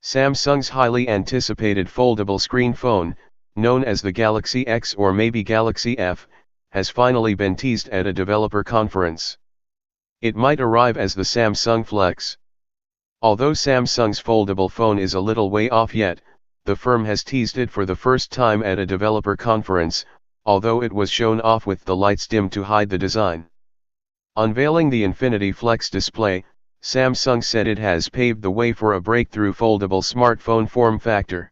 Samsung's highly anticipated foldable screen phone, known as the Galaxy X or maybe Galaxy F, has finally been teased at a developer conference. It might arrive as the Samsung Flex. Although Samsung's foldable phone is a little way off yet, the firm has teased it for the first time at a developer conference, although it was shown off with the lights dim to hide the design. Unveiling the Infinity Flex display, Samsung said it has paved the way for a breakthrough foldable smartphone form factor.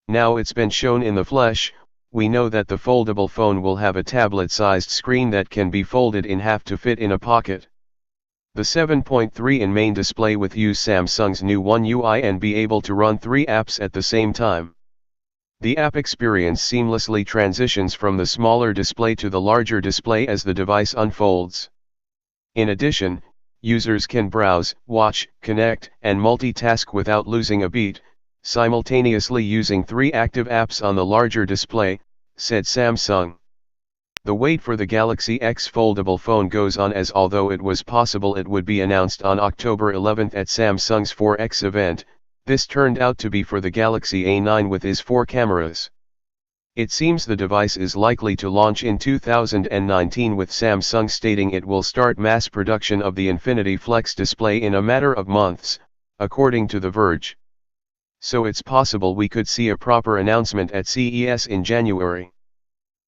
Now it's been shown in the flesh, we know that the foldable phone will have a tablet-sized screen that can be folded in half to fit in a pocket. The 7.3-inch main display will use Samsung's new One UI and be able to run 3 apps at the same time. The app experience seamlessly transitions from the smaller display to the larger display as the device unfolds. In addition, users can browse, watch, connect, and multitask without losing a beat, simultaneously using 3 active apps on the larger display, said Samsung. The wait for the Galaxy X foldable phone goes on, as although it was possible it would be announced on October 11 at Samsung's 4X event, this turned out to be for the Galaxy A9 with its 4 cameras. It seems the device is likely to launch in 2019, with Samsung stating it will start mass production of the Infinity Flex display in a matter of months, according to The Verge. So it's possible we could see a proper announcement at CES in January.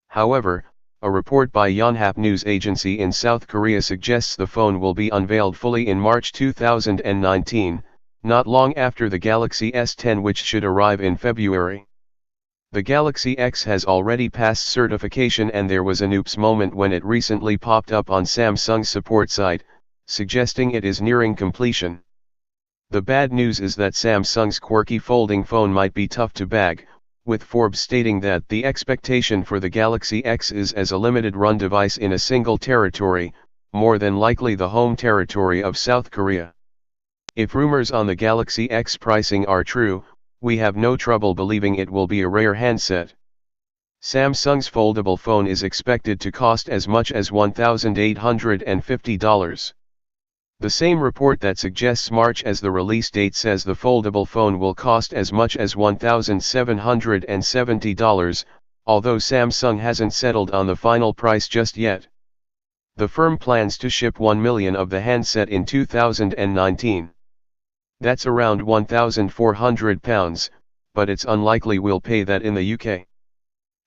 However, a report by Yonhap news agency in South Korea suggests the phone will be unveiled fully in March 2019, not long after the Galaxy S10, which should arrive in February. The Galaxy X has already passed certification, and there was an oops moment when it recently popped up on Samsung's support site, suggesting it is nearing completion. The bad news is that Samsung's quirky folding phone might be tough to bag, with Forbes stating that the expectation for the Galaxy X is as a limited run device in a single territory, more than likely the home territory of South Korea. If rumors on the Galaxy X pricing are true, we have no trouble believing it will be a rare handset. Samsung's foldable phone is expected to cost as much as $1,850. The same report that suggests March as the release date says the foldable phone will cost as much as $1,770, although Samsung hasn't settled on the final price just yet. The firm plans to ship 1 million of the handset in 2019. That's around £1,400, but it's unlikely we'll pay that in the UK.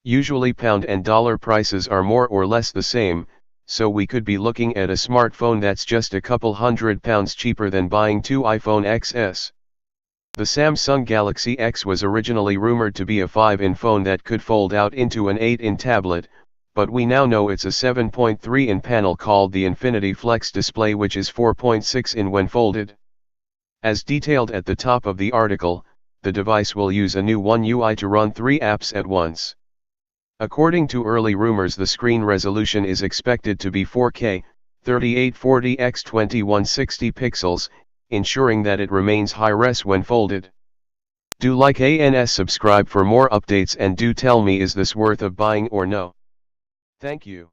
Usually pound and dollar prices are more or less the same, so we could be looking at a smartphone that's just a couple £100 cheaper than buying 2 iPhone XS. The Samsung Galaxy X was originally rumored to be a 5-inch phone that could fold out into an 8-inch tablet, but we now know it's a 7.3-inch panel called the Infinity Flex display, which is 4.6-inch when folded. As detailed at the top of the article, the device will use a new One UI to run 3 apps at once. According to early rumors, the screen resolution is expected to be 4K, 3840 x 2160 pixels, ensuring that it remains high-res when folded. Do like and subscribe for more updates, and do tell me, is this worth of buying or no? Thank you.